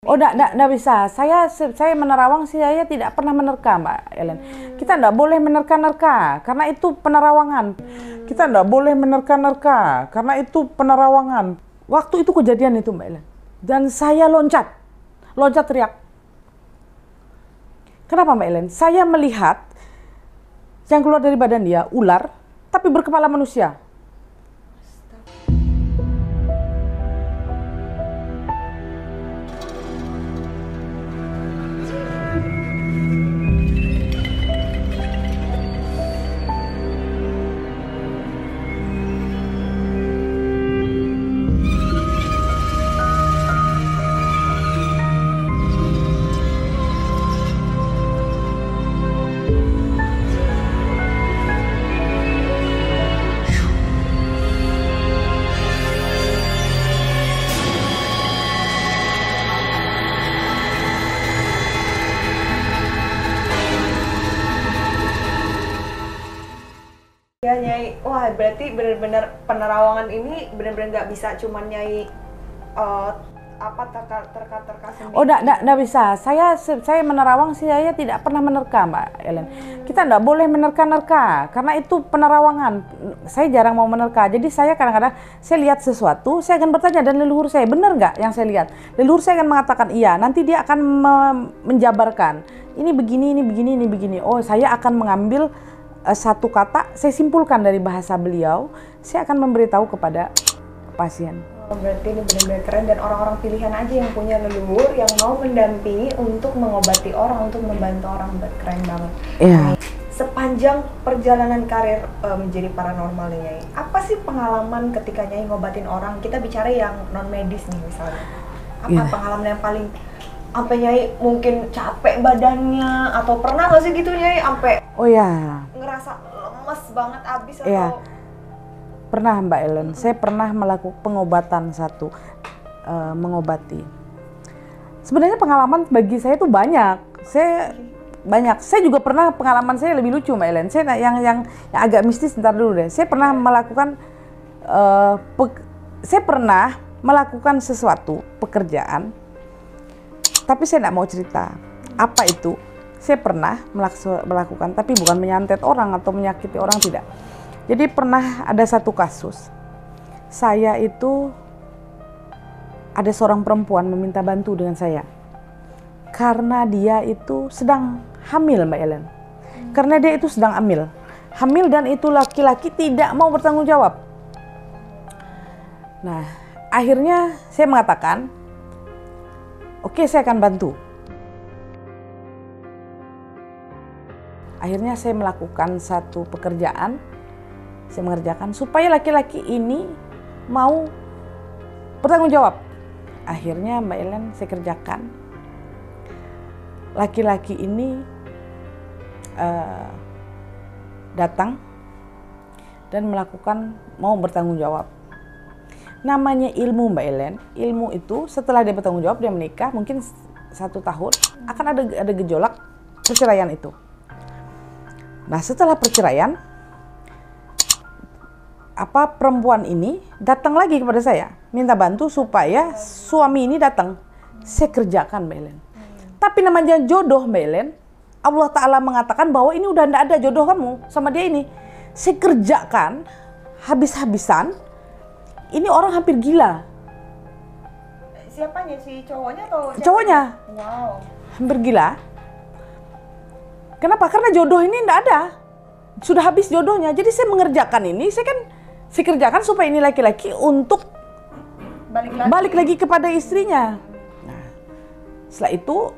Oh, enggak bisa. Saya menerawang, saya tidak pernah menerka, Mbak Ellen. Kita enggak boleh menerka-nerka, karena itu penerawangan. Kita enggak boleh menerka-nerka, karena itu penerawangan. Waktu itu kejadian itu, Mbak Ellen. Dan saya loncat teriak. Kenapa, Mbak Ellen? Saya melihat yang keluar dari badan dia, ular, tapi berkepala manusia. Ya Nyai, wah berarti benar-benar penerawangan ini benar-benar nggak bisa cuma Nyai terka sendiri. Oh, enggak bisa. Saya menerawang, saya tidak pernah menerka, Mbak Ellen. Kita enggak boleh menerka-nerka, karena itu penerawangan. Saya jarang mau menerka. Jadi saya kadang-kadang saya lihat sesuatu, saya akan bertanya dan leluhur saya, benar nggak yang saya lihat? Leluhur saya akan mengatakan iya. Nanti dia akan menjabarkan. Ini begini, ini begini, ini begini. Oh, saya akan mengambil satu kata, saya simpulkan dari bahasa beliau, saya akan memberitahu kepada pasien. Oh, berarti ini benar-benar keren, dan orang-orang pilihan aja yang punya leluhur yang mau mendampingi untuk mengobati orang, untuk membantu orang. Keren banget. Iya. Sepanjang perjalanan karir menjadi paranormal nih Nyai, apa sih pengalaman ketika Nyai ngobatin orang? Kita bicara yang non medis nih misalnya. Apa pengalaman yang paling sampai Nyai mungkin capek badannya, atau pernah nggak sih gitu Nyai sampai ngerasa lemes banget abis atau? Pernah, Mbak Ellen. Saya pernah melakukan pengobatan mengobati. Sebenarnya pengalaman bagi saya itu banyak. Saya juga pernah, pengalaman saya lebih lucu, Mbak Ellen. Saya yang agak mistis, ntar dulu deh. Saya pernah melakukan sesuatu pekerjaan, tapi saya tidak mau cerita apa itu. Saya pernah melakukan, tapi bukan menyantet orang atau menyakiti orang, tidak. Jadi pernah ada satu kasus, saya itu ada seorang perempuan meminta bantu dengan saya, karena dia itu sedang hamil, Mbak Ellen. Karena dia itu sedang hamil dan itu laki-laki tidak mau bertanggung jawab. Nah, akhirnya saya mengatakan, oke, saya akan bantu. Akhirnya saya melakukan satu pekerjaan, saya mengerjakan supaya laki-laki ini mau bertanggung jawab. Akhirnya, Mbak Ellen, saya kerjakan. Laki-laki ini datang dan mau bertanggung jawab. Namanya ilmu, Mbak Ellen. Ilmu itu setelah dia bertanggung jawab, dia menikah, mungkin 1 tahun, akan ada gejolak perceraian itu. Nah, setelah perceraian, perempuan ini datang lagi kepada saya, minta bantu supaya suami ini datang. Saya kerjakan, Mbak Ellen. Tapi namanya jodoh, Mbak Ellen, Allah Ta'ala mengatakan bahwa ini udah tidak ada jodoh kamu sama dia ini. Saya kerjakan habis-habisan. Ini orang hampir gila. Siapanya, si cowoknya atau cowoknya? Wow. Hampir gila. Kenapa? Karena jodoh ini tidak ada. Sudah habis jodohnya. Jadi saya mengerjakan ini, saya kerjakan supaya ini laki-laki untuk balik lagi kepada istrinya. Nah, setelah itu,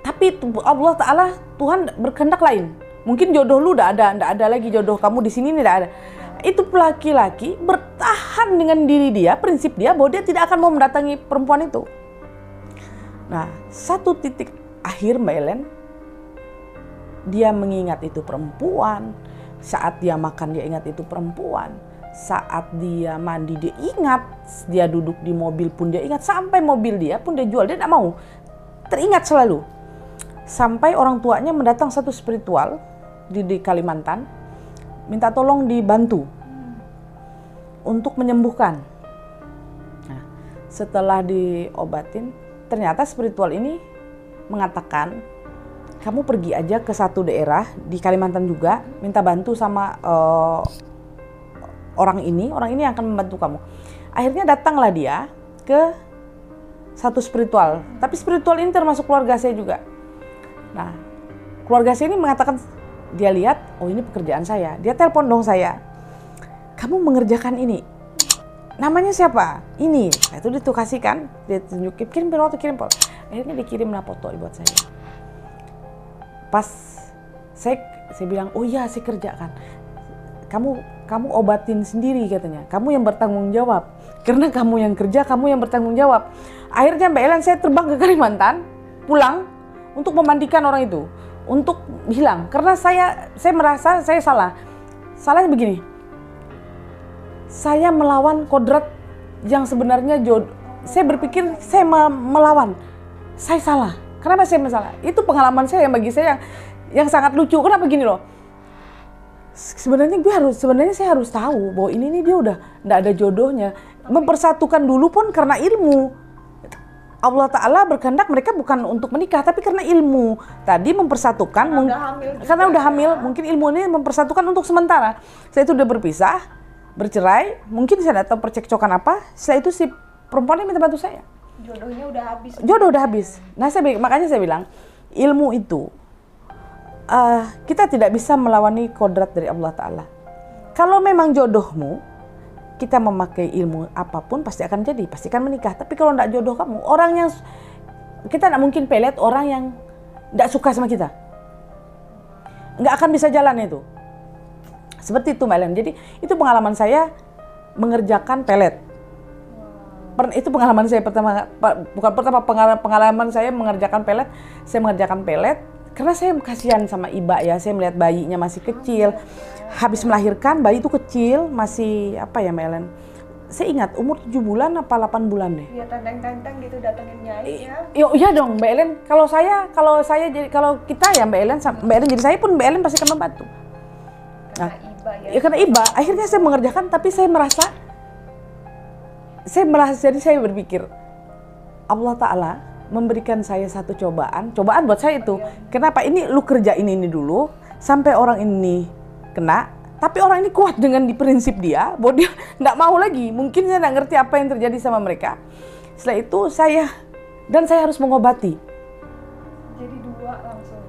tapi Allah Ta'ala, Tuhan berkehendak lain. Mungkin jodoh lu tidak ada lagi jodoh kamu di sini, tidak ada. Itu laki-laki bertahan dengan diri dia, prinsip dia bahwa dia tidak akan mau mendatangi perempuan itu. Nah, satu titik akhir, Mbak Ellen, dia mengingat itu perempuan. Saat dia makan, dia ingat itu perempuan. Saat dia mandi, dia ingat. Dia duduk di mobil pun dia ingat. Sampai mobil dia pun dia jual, dia tidak mau. Teringat selalu. Sampai orang tuanya mendatang satu spiritual di Kalimantan, minta tolong dibantu untuk menyembuhkan. Nah, setelah diobatin, ternyata spiritual ini mengatakan kamu pergi aja ke satu daerah di Kalimantan juga, minta bantu sama orang ini yang akan membantu kamu. Akhirnya datanglah dia ke satu spiritual, tapi spiritual ini termasuk keluarga saya juga. Nah, keluarga saya ini mengatakan, dia lihat, oh ini pekerjaan saya, dia telepon dong saya, kamu mengerjakan ini, namanya siapa? Ini. Nah, itu kasihkan, dia tunjukin, kirim foto. Akhirnya dikirimlah foto buat saya. Pas saya bilang, oh iya saya kerjakan. Kamu obatin sendiri katanya. Kamu yang bertanggung jawab. Karena kamu yang kerja, kamu yang bertanggung jawab. Akhirnya Mbak Ellen, saya terbang ke Kalimantan, pulang untuk memandikan orang itu, untuk hilang. Karena saya merasa saya salah. Salahnya begini. Saya melawan kodrat yang sebenarnya saya berpikir saya melawan. Saya salah. Kenapa saya salah? Itu pengalaman saya yang bagi saya yang sangat lucu. Kenapa gini loh? Sebenarnya saya harus tahu bahwa ini dia udah enggak ada jodohnya. Mempersatukan dulu pun karena ilmu. Allah Ta'ala berkehendak mereka bukan untuk menikah, tapi karena ilmu. Tadi mempersatukan, karena udah hamil, mungkin ilmu ini mempersatukan untuk sementara. Saya itu udah berpisah, bercerai, mungkin saya tidak tahu percekcokan apa. Setelah itu si perempuan ini minta bantu saya. Jodohnya udah habis. Jodoh udah habis. Nah, makanya saya bilang, ilmu itu kita tidak bisa melawani kodrat dari Allah Ta'ala. Kalau memang jodohmu, kita memakai ilmu apapun pasti akan jadi, pasti akan menikah. Tapi kalau tidak jodoh kamu, kita tidak mungkin pelet orang yang tidak suka sama kita. Nggak akan bisa jalan itu. Seperti itu Mbak Ellen. Jadi itu pengalaman saya mengerjakan pelet. Itu pengalaman saya pengalaman saya mengerjakan pelet. Saya mengerjakan pelet karena saya kasihan sama Iba ya. Saya melihat bayinya masih kecil. Habis melahirkan, bayi itu kecil, masih apa ya Mbak Ellen? Saya ingat umur 7 bulan apa 8 bulan deh. Iya, tenteng-tenteng gitu datengin Nyai ya. Iya dong Mbak Ellen. Kalau kita ya Mbak Ellen jadi saya pun Mbak Ellen pasti akan membantu. Nah, ya karena Iba, akhirnya saya mengerjakan, tapi saya merasa jadi saya berpikir Allah Ta'ala memberikan saya satu cobaan buat saya itu. Kenapa? Ini lu kerjain ini dulu sampai orang ini kena, tapi orang ini kuat dengan prinsip dia bahwa dia nggak mau lagi. Mungkin saya nggak ngerti apa yang terjadi sama mereka. Setelah itu saya harus mengobati. Jadi 2 langsung.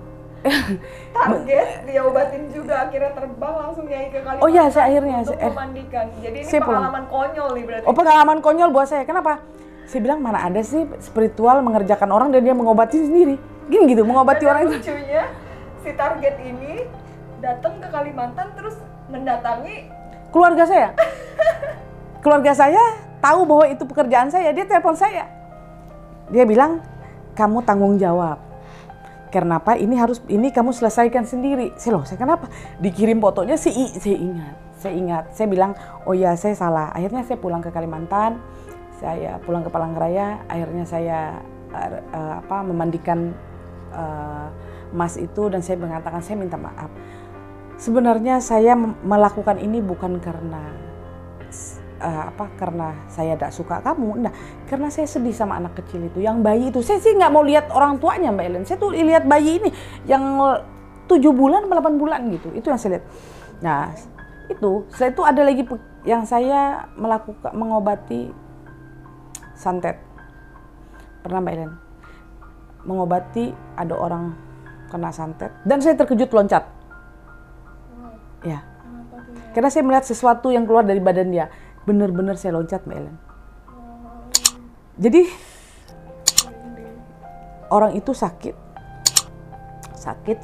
Target dia obatin juga, akhirnya terbang langsung Nyai ke Kalimantan. Oh iya, saya akhirnya untuk memandikan. Jadi ini pengalaman konyol nih berarti. Oh, pengalaman konyol buat saya. Kenapa? Saya bilang mana ada sih spiritual mengerjakan orang dan dia mengobati sendiri. Gini gitu, mengobati dan orang itu. Lucunya si target ini datang ke Kalimantan terus mendatangi keluarga saya. Keluarga saya tahu bahwa itu pekerjaan saya, dia telepon saya. Dia bilang, "Kamu tanggung jawab. Kenapa ini kamu selesaikan sendiri." Saya kenapa? Dikirim fotonya saya ingat. Saya bilang, "Oh ya, saya salah." Akhirnya saya pulang ke Kalimantan. Saya pulang ke Palangkaraya, akhirnya saya memandikan Mas itu dan saya mengatakan saya minta maaf. Sebenarnya saya melakukan ini bukan karena saya tidak suka kamu, enggak, karena saya sedih sama anak kecil itu, yang bayi itu. Saya sih nggak mau lihat orang tuanya Mbak Ellen. Saya tuh lihat bayi ini yang 7 bulan, 8 bulan gitu. Itu yang saya lihat. Nah, setelah itu ada lagi yang saya mengobati santet. Pernah Mbak Ellen mengobati ada orang kena santet dan saya terkejut loncat. Ya. Karena saya melihat sesuatu yang keluar dari badan dia. Benar-benar saya loncat Mbak Ellen. Jadi orang itu sakit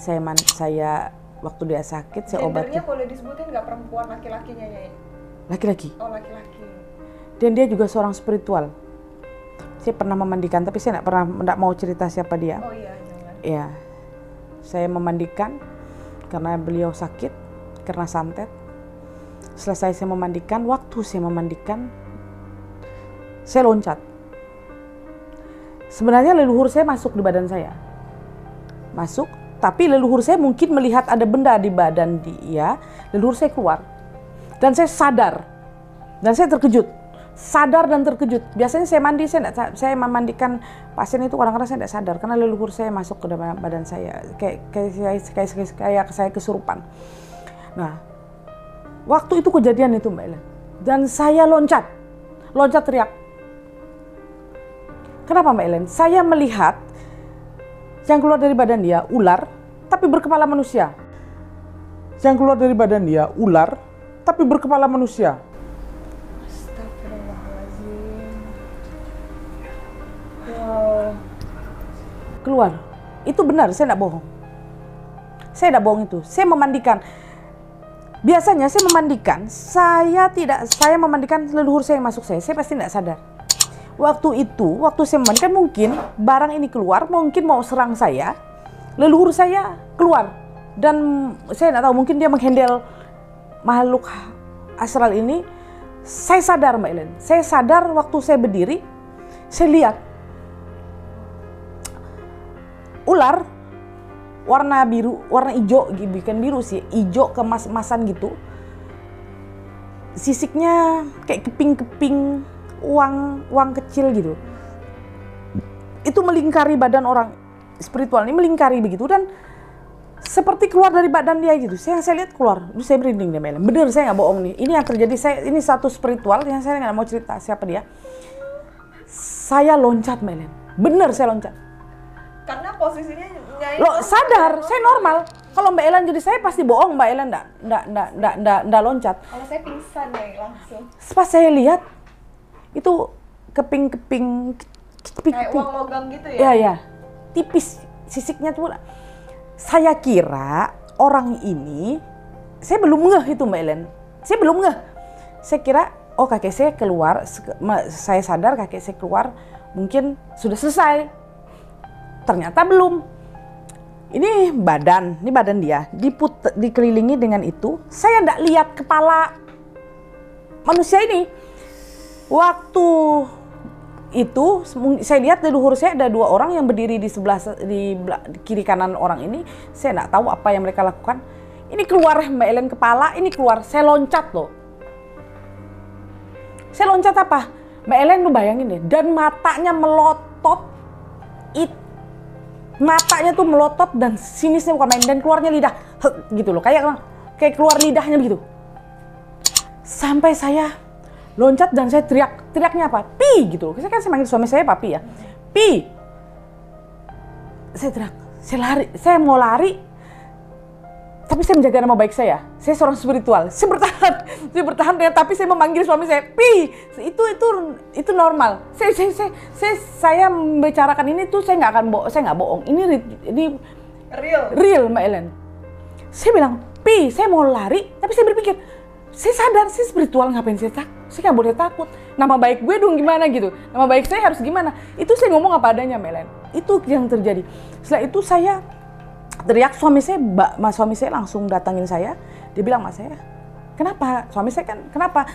saya waktu dia sakit saya obati. Gendernya boleh disebutin nggak, perempuan laki-lakinya Nyai? Laki-laki. Oh, laki-laki. Dan dia juga seorang spiritual. Saya pernah memandikan, tapi saya nggak mau cerita siapa dia. Oh iya, jangan. Iya, saya memandikan karena beliau sakit karena santet. Selesai saya memandikan, waktu saya memandikan, saya loncat. Sebenarnya leluhur saya masuk di badan saya, tapi leluhur saya mungkin melihat ada benda di badan dia, leluhur saya keluar, dan saya sadar, dan saya terkejut. sadar dan terkejut. Biasanya saya mandi, saya memandikan pasien itu kadang-kadang saya tidak sadar karena leluhur saya masuk ke dalam badan saya, kayak saya kesurupan. Nah, waktu itu kejadian itu Mbak Ellen, dan saya loncat teriak. Kenapa Mbak Ellen? Saya melihat yang keluar dari badan dia ular, tapi berkepala manusia. Yang keluar dari badan dia ular, tapi berkepala manusia. Astagfirullahaladzim. Wow. Keluar. Itu benar, saya tidak bohong. Saya tidak bohong itu. Saya memandikan. Biasanya saya memandikan leluhur saya yang masuk saya pasti tidak sadar. Waktu saya memandikan mungkin barang ini keluar, mungkin mau serang saya, leluhur saya keluar. Dan saya tidak tahu, mungkin dia menghandle makhluk astral ini. Saya sadar Mbak Ellen, saya sadar waktu saya berdiri, saya lihat ular warna biru, warna hijau, bukan biru sih, hijau kemas-emasan gitu. Sisiknya kayak keping-keping uang kecil gitu. Itu melingkari badan orang spiritual ini, melingkari begitu dan seperti keluar dari badan dia gitu. Saya lihat keluar, saya merinding deh Mbak Ellen. Bener, saya nggak bohong nih. Ini yang terjadi, ini satu spiritual yang saya nggak mau cerita siapa dia. Saya loncat Mbak Ellen. Bener saya loncat. Karena posisinya Lo sadar, saya normal. Kalau Mbak Ellen jadi saya pasti bohong, Mbak Ellen nggak loncat. Kalau saya pingsan langsung. Pas saya lihat itu keping-keping kayak uang logam gitu ya? Ya, tipis sisiknya tuh. Saya kira orang ini, saya belum ngeh itu Mbak Ellen. Saya belum ngeh. Saya kira, oh kakek saya keluar, saya sadar kakek saya keluar, mungkin sudah selesai. Ternyata belum. Ini badan dia dikelilingi dengan itu. Saya tidak lihat kepala manusia ini. Waktu itu saya lihat di leluhur saya ada 2 orang yang berdiri di kiri kanan orang ini. Saya tidak tahu apa yang mereka lakukan. Ini keluar Mbak Ellen kepala, ini keluar. Saya loncat loh. Saya loncat apa? Mbak Ellen lu bayangin deh. Dan matanya melotot. Matanya tuh melotot dan sinisnya bukan main, dan keluarnya lidah gitu loh, kayak keluar lidahnya begitu. Sampai saya loncat dan saya teriaknya apa? Pi gitu loh. Saya kan manggil suami saya papi ya. Pi. Saya teriak, saya lari, saya mau lari. Tapi saya menjaga nama baik saya. Saya seorang spiritual. Saya bertahan tapi saya memanggil suami saya, Pi. Itu normal. Saya membicarakan ini tuh saya nggak bohong. Ini real Mbak Ellen. Saya bilang, Pi, saya mau lari, tapi saya berpikir, saya sadar, saya spiritual, ngapain saya takut? Saya nggak boleh takut. Nama baik gue dong gimana gitu. Nama baik saya harus gimana? Itu saya ngomong apa adanya Mbak Ellen. Itu yang terjadi. Setelah itu saya teriak, suami saya langsung datangin saya. Dia bilang, Mas saya, kenapa? Suami saya kan, kenapa?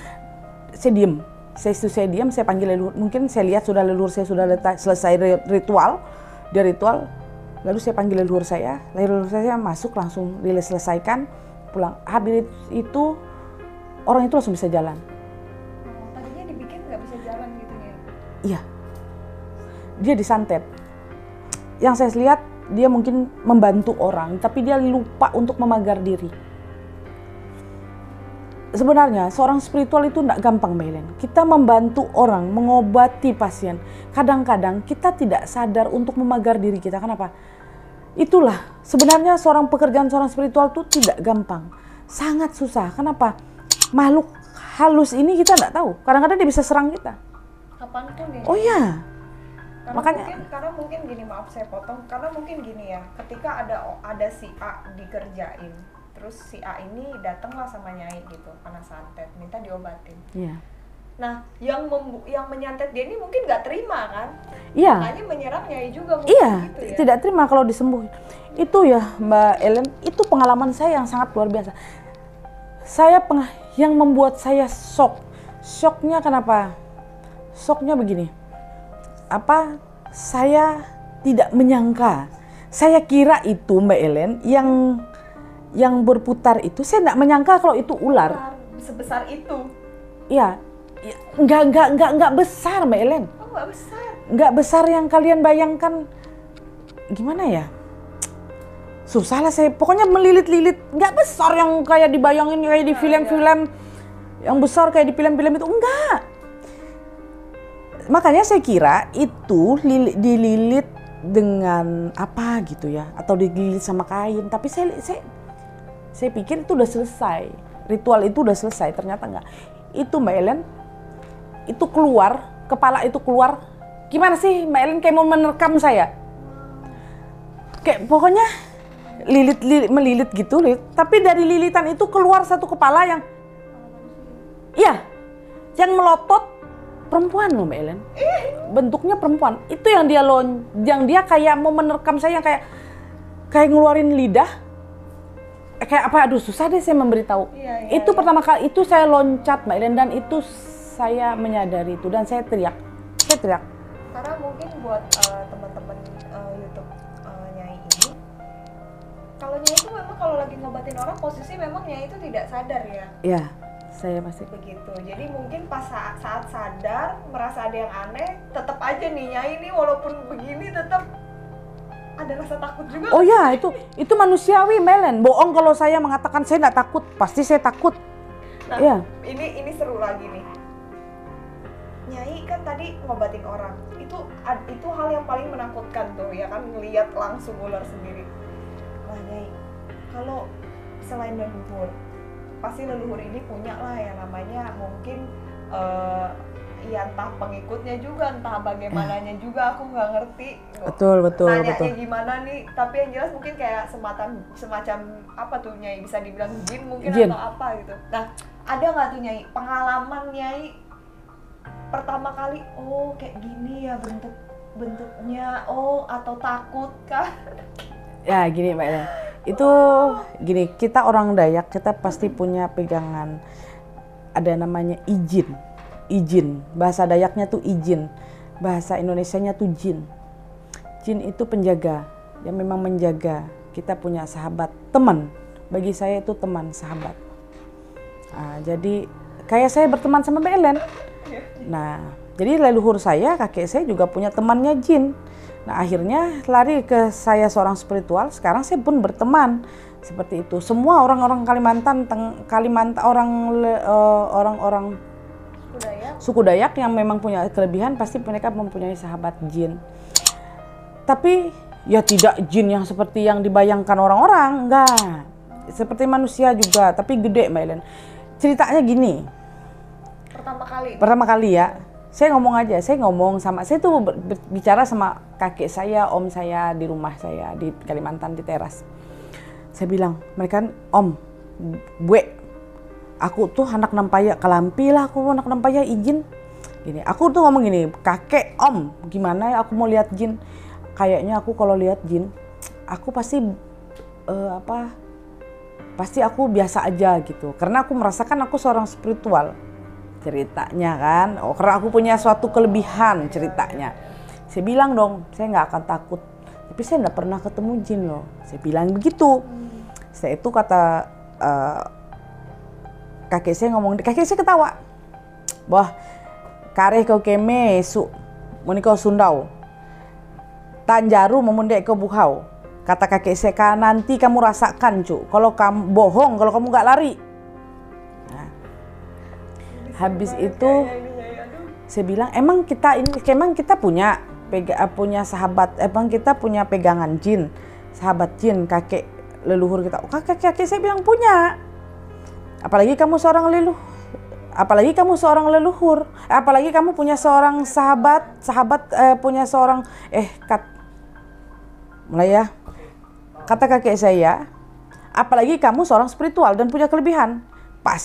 Saya diem. Saya diam, saya panggil leluhur. Mungkin saya lihat leluhur saya sudah selesai ritual. Dia ritual. Lalu saya panggil leluhur saya masuk, langsung selesaikan, pulang. Habis itu orang itu langsung bisa jalan. Tadinya dibikin nggak bisa jalan gitu ya? Iya. Dia disantet. Yang saya lihat, dia mungkin membantu orang, tapi dia lupa untuk memagar diri. Sebenarnya seorang spiritual itu tidak gampang Mbak Ellen. Kita membantu orang, mengobati pasien. Kadang-kadang kita tidak sadar untuk memagar diri kita. Kenapa? Itulah sebenarnya pekerjaan seorang spiritual itu tidak gampang. Sangat susah. Kenapa? Makhluk halus ini kita tidak tahu. Kadang-kadang dia bisa serang kita. Kapanpun ya? Oh iya. Karena mungkin gini, maaf saya potong, karena mungkin gini ya, ketika ada si A dikerjain, terus si A ini datanglah sama Nyai gitu, karena santet, minta diobatin. Iya. Nah, yang menyantet dia ini mungkin nggak terima kan? Iya. Makanya menyerang Nyai juga mungkin gitu ya. Tidak terima kalau disembuhin. Itu ya Mbak Ellen, itu pengalaman saya yang sangat luar biasa. Yang membuat saya shock. Shocknya kenapa? Shocknya begini. Saya tidak menyangka. Saya kira itu Mbak Ellen yang berputar itu, saya tidak menyangka kalau itu ular. Sebesar itu. Iya, nggak besar Mbak Ellen. Oh, nggak besar. Nggak besar yang kalian bayangkan. Gimana ya? Susah lah saya. Pokoknya melilit-lilit. Nggak besar yang kayak dibayangin kayak di film-film. Yang besar kayak di film-film itu. Enggak. Makanya saya kira itu dililit dengan apa gitu ya. Atau dililit sama kain. Tapi saya pikir itu udah selesai. Ritual itu udah selesai. Ternyata enggak. Itu Mbak Ellen. Itu keluar. Kepala itu keluar. Gimana sih Mbak Ellen kayak mau menerkam saya? Kayak pokoknya melilit gitu, tapi dari lilitan itu keluar satu kepala yang, iya, yang melotot perempuan loh Mbak Ellen, bentuknya perempuan. Itu yang dia kayak mau menerkam saya, yang kayak ngeluarin lidah, kayak apa? Aduh susah deh saya memberitahu. Itu pertama kali itu saya loncat Mbak Ellen, dan itu saya menyadari itu dan saya teriak. Karena mungkin buat teman-teman YouTube Nyai ini, kalau Nyai itu memang kalau lagi ngobatin orang posisi memang Nyai itu tidak sadar ya. Iya, saya pasti begitu. Jadi mungkin pas saat sadar merasa ada yang aneh, tetap aja nih Nyai ini walaupun begini tetap ada rasa takut juga. Oh ya, itu manusiawi Melen. Bohong kalau saya mengatakan saya nggak takut, pasti saya takut. Nah, ya. Ini seru lagi nih. Nyai kan tadi ngobatin orang, itu hal yang paling menakutkan tuh ya kan, ngelihat langsung ular sendiri. Nah Nyai, kalau selain leluhur, pasti leluhur ini punya lah yang namanya mungkin ya entah pengikutnya juga, entah bagaimananya juga, aku nggak ngerti. Betul. Nanyanya gimana nih, tapi yang jelas mungkin kayak semacam apa tuh Nyai, bisa dibilang jin mungkin jin. Atau apa gitu. Nah ada nggak tuh Nyai pengalaman Nyai pertama kali, oh kayak gini ya bentuknya, oh atau takut kah? Ya gini Mbak Ellen, itu gini, kita orang Dayak kita pasti punya pegangan, ada namanya izin, bahasa Dayaknya tuh izin, bahasa Indonesianya tuh jin. Jin itu penjaga, yang memang menjaga. Kita punya sahabat, teman, bagi saya itu teman, sahabat. Nah, jadi kayak saya berteman sama Mbak Ellen. Nah, jadi leluhur saya, kakek saya juga punya temannya jin. Nah, akhirnya lari ke saya seorang spiritual. Sekarang saya pun berteman seperti itu. Semua orang-orang Kalimantan, orang-orang suku Dayak yang memang punya kelebihan, pasti mereka mempunyai sahabat jin. Tapi ya tidak jin yang seperti yang dibayangkan orang-orang, enggak. Seperti manusia juga, tapi gede Mbak Ellen. Ceritanya gini. Pertama kali ya, saya ngomong sama, saya tuh bicara sama kakek saya, om saya di rumah saya di Kalimantan di teras. Saya bilang, mereka om, bue, aku tuh anak nampaya, kelampi lah aku anak nampaya izin. Gini, aku tuh ngomong gini, kakek, om, gimana ya aku mau lihat jin? Kayaknya aku kalau lihat jin, aku pasti pasti aku biasa aja gitu, karena aku merasakan aku seorang spiritual. Ceritanya kan, karena aku punya suatu kelebihan ceritanya. Saya bilang dong, saya nggak akan takut. Tapi saya nggak pernah ketemu jin loh. Saya bilang begitu. Saya itu kata kakek saya ngomong, kakek saya ketawa. Wah, kareh kau keme su, menikau sundau. Tanjaru memundek ke buhau. Kata kakek saya, kan nanti kamu rasakan cu. Kalau kamu bohong, kalau kamu nggak lari. Habis itu saya bilang, emang kita punya sahabat, emang kita punya pegangan jin, sahabat jin, kakek leluhur kita. Oh, kakek saya bilang punya. Apalagi kamu seorang leluhur, apalagi kamu punya seorang sahabat punya seorang mulai ya. Kata kakek saya, apalagi kamu seorang spiritual dan punya kelebihan.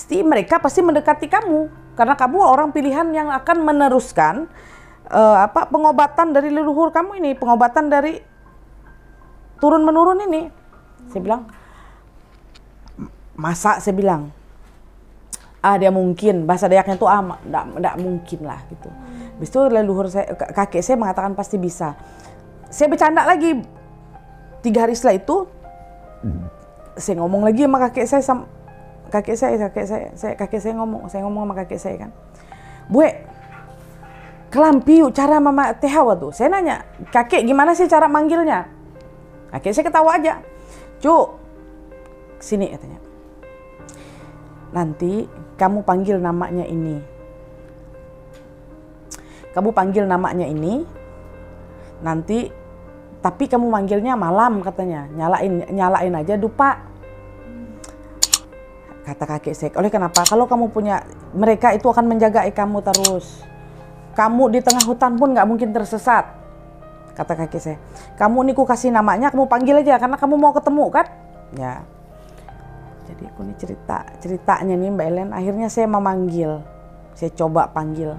Mereka pasti mendekati kamu. Karena kamu orang pilihan yang akan meneruskan pengobatan dari leluhur kamu ini, pengobatan dari turun menurun ini. Saya bilang, masa saya bilang, dia mungkin, bahasa Dayaknya tuh enggak mungkin lah gitu. Habis itu leluhur saya, kakek saya mengatakan pasti bisa. Saya bercanda lagi. 3 hari setelah itu, saya ngomong lagi sama kakek saya ngomong sama kakek saya kan, "Bue, kelampi yuk cara mama teh Hawa tuh." Saya nanya, "Kakek gimana sih cara manggilnya?" Kakek saya ketawa aja. "Cuk, sini," katanya. "Nanti kamu panggil namanya ini. Kamu panggil namanya ini. Nanti tapi kamu manggilnya malam," katanya. Nyalain aja dupa. Kata kakek saya, "Oleh kenapa? Kalau kamu punya, mereka itu akan menjaga kamu terus. Kamu di tengah hutan pun nggak mungkin tersesat." Kata kakek saya, "Kamu nih ku kasih namanya, kamu panggil aja karena kamu mau ketemu kan?" Ya. Jadi aku nih ceritanya nih Mbak Ellen. Akhirnya saya memanggil, saya coba panggil.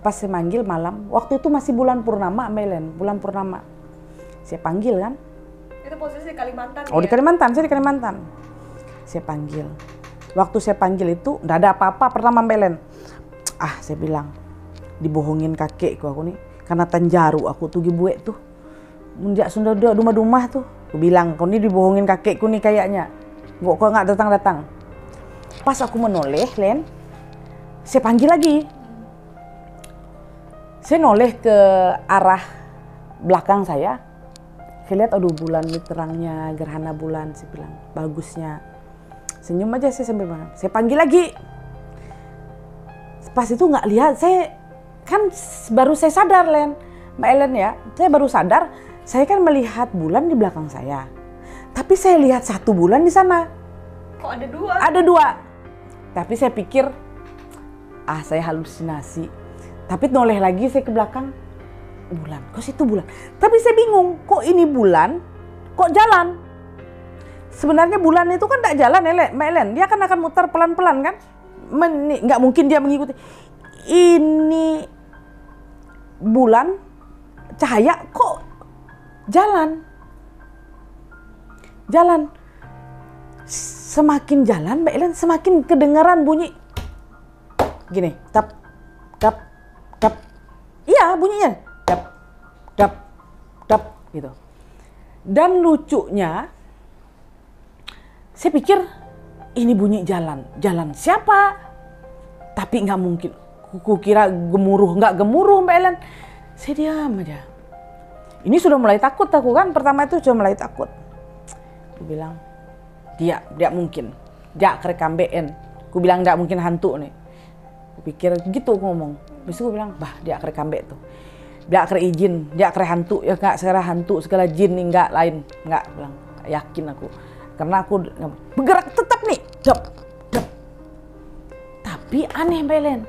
Pas saya manggil malam, waktu itu masih bulan purnama Mbak Ellen, bulan purnama. Saya panggil kan. Itu posisi di Kalimantan. Oh, ya? Di Kalimantan, saya di Kalimantan. Saya panggil. Waktu saya panggil itu nggak ada apa-apa pertama Mbak Ellen. Saya bilang, dibohongin kakekku aku nih. Karena tanjaru aku tuh gibuek tuh. Munjak Sunda rumah-rumah tuh. Aku bilang, "Kau ini dibohongin kakekku nih kayaknya. Kok nggak datang-datang." Pas aku menoleh, Len, saya panggil lagi. Saya noleh ke arah belakang saya. Saya lihat, aduh bulan ini terangnya, gerhana bulan. Saya bilang, bagusnya. Senyum aja saya sambil bilang. Saya panggil lagi. Pas itu nggak lihat, saya kan baru saya sadar, Len. Mbak Ellen ya, saya baru sadar. Saya kan melihat bulan di belakang saya. Tapi saya lihat satu bulan di sana. Kok ada dua? Ada dua. Tapi saya pikir, saya halusinasi. Tapi noleh lagi saya ke belakang, bulan. Kok situ bulan? Tapi saya bingung, kok ini bulan, kok jalan? Sebenarnya bulan itu kan tidak jalan ya Mbak Ellen. Dia kan akan muter pelan-pelan kan? Nggak mungkin dia mengikuti. Ini bulan, cahaya kok jalan. Jalan. Semakin jalan Mbak Ellen, semakin kedengaran bunyi. Gini, tap, tap, tap. Iya bunyinya. Tap, tap, tap gitu. Dan lucunya, saya pikir ini bunyi jalan. Jalan siapa? Tapi nggak mungkin. Kukira gemuruh, nggak gemuruh Mbak Ellen. Saya diam aja. Ini sudah mulai takut aku kan. Pertama itu sudah mulai takut. Aku bilang, dia mungkin. Dia kerekam BN. Aku bilang nggak mungkin hantu nih. Aku pikir gitu aku ngomong. Besok aku bilang, bah dia kerekam BN tuh. Dia kere izin, dia kere hantu. Ya nggak segala hantu, segala jin nih nggak lain. Nggak bilang, yakin aku. Karena aku bergerak tetap nih. Dap, dap. Tapi aneh Mbak Ellen.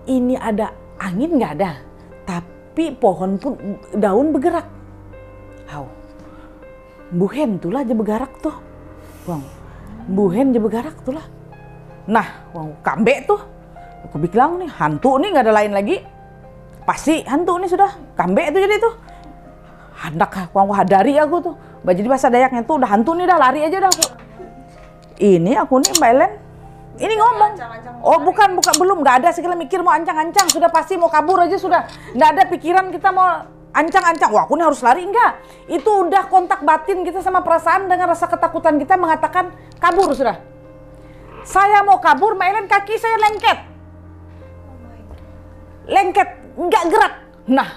Ini ada angin nggak ada. Tapi pohon pun daun bergerak. Buhen tuh lah aja bergerak tuh. Bang, buhen aja bergerak tuh lah. Nah, kambe tuh. Aku bilang nih, hantu nih nggak ada lain lagi. Pasti hantu nih sudah. Kambe tuh jadi tuh. Hendak aku hadari aku tuh. Jadi bahasa Dayaknya tuh udah hantu nih dah, lari aja dah aku. Ini aku nih Mbak Ellen. Ini ngomong. Oh bukan belum, nggak ada segala mikir mau ancang-ancang. Sudah pasti mau kabur aja sudah. Nggak ada pikiran kita mau ancang-ancang. Wah aku nih harus lari, enggak. Itu udah kontak batin kita sama perasaan dengan rasa ketakutan kita mengatakan kabur sudah. Saya mau kabur, Mbak Ellen, kaki saya lengket. Lengket, nggak gerak. Nah,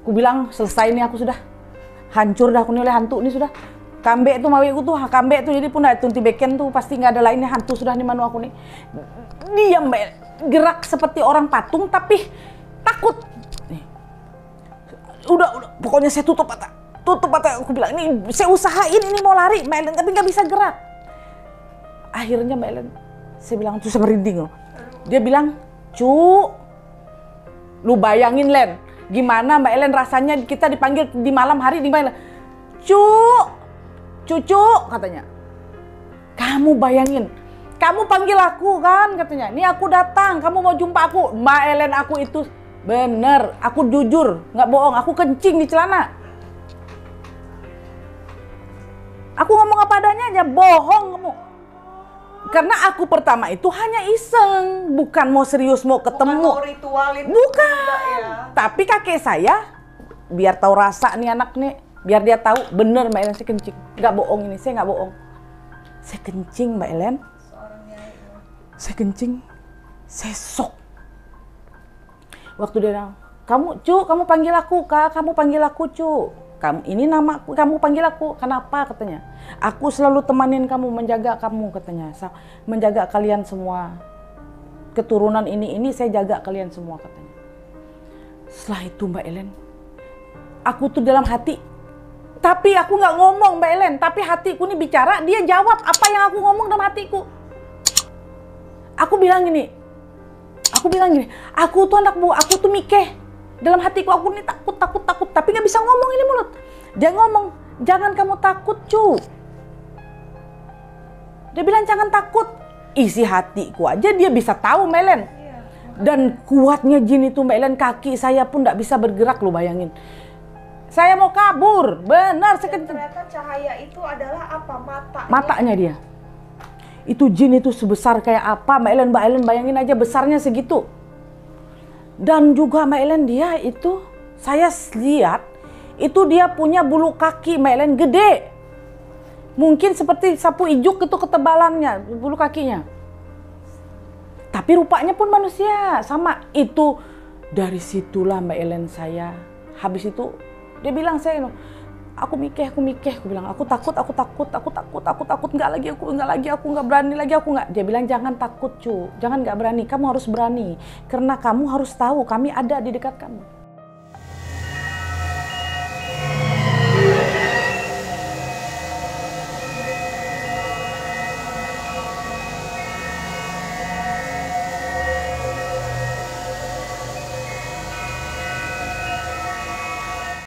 aku bilang selesai nih aku sudah. Hancur dah aku nih oleh hantu nih sudah. Kambe tuh mawi aku tuh, kambe tuh jadi pun ada tunti beken tuh pasti nggak ada lainnya, hantu sudah nih manu aku nih. Dia Mbak, gerak seperti orang patung tapi takut. Nih. Udah pokoknya saya tutup mata aku bilang ini saya usahain ini mau lari Mbak Ellen tapi nggak bisa gerak. Akhirnya Mbak Ellen, saya bilang tuh saya merinding loh. Dia bilang, lu bayangin Len, gimana Mbak Ellen rasanya kita dipanggil di malam hari di mana? Cucu katanya. Kamu bayangin, kamu panggil aku kan katanya. Nih aku datang, kamu mau jumpa aku. Mbak Ellen aku itu bener, aku jujur, nggak bohong, aku kencing di celana. Aku ngomong apa adanya aja, bohong kamu. Karena aku pertama itu hanya iseng, bukan mau serius mau ketemu. Bukan mau ritualin. Bukan. Ya. Tapi kakek saya biar tahu rasa nih anak nih, biar dia tahu bener Mbak Ellen saya kencing. Nggak bohong ini, saya nggak bohong. Saya kencing Mbak Ellen. Saya kencing, saya sok. Waktu dia bilang, kamu panggil aku, Kak, kamu panggil aku, Cu. Ini nama aku, kamu panggil aku. Kenapa katanya? Aku selalu temanin kamu, menjaga kamu katanya. Menjaga kalian semua. Keturunan ini saya jaga kalian semua katanya. Setelah itu Mbak Ellen, aku tuh dalam hati, tapi aku nggak ngomong Mbak Ellen, tapi hatiku nih bicara, dia jawab apa yang aku ngomong dalam hatiku. Aku bilang gini, aku tuh anak bu, aku tuh mikeh. Dalam hatiku aku nih takut, tapi nggak bisa ngomong ini mulut. Dia ngomong, jangan kamu takut, Cu. Dia bilang jangan takut. Isi hatiku aja dia bisa tahu, Melen. Dan kuatnya jin itu, Mbak Ellen, kaki saya pun nggak bisa bergerak, lo bayangin. Saya mau kabur, benar. Ternyata cahaya itu adalah apa? Matanya dia. Itu jin itu sebesar kayak apa, Mbak Ellen bayangin aja besarnya segitu. Dan juga Mbak Ellen dia itu, saya lihat, itu dia punya bulu kaki Mbak Ellen gede. Mungkin seperti sapu ijuk itu ketebalannya, bulu kakinya. Tapi rupanya pun manusia, sama. Itu dari situlah Mbak Ellen saya, habis itu dia bilang saya, aku mikeh, aku bilang aku takut, enggak lagi, aku enggak berani lagi, Dia bilang jangan takut, Cu, jangan enggak berani, kamu harus berani, karena kamu harus tahu kami ada di dekat kamu.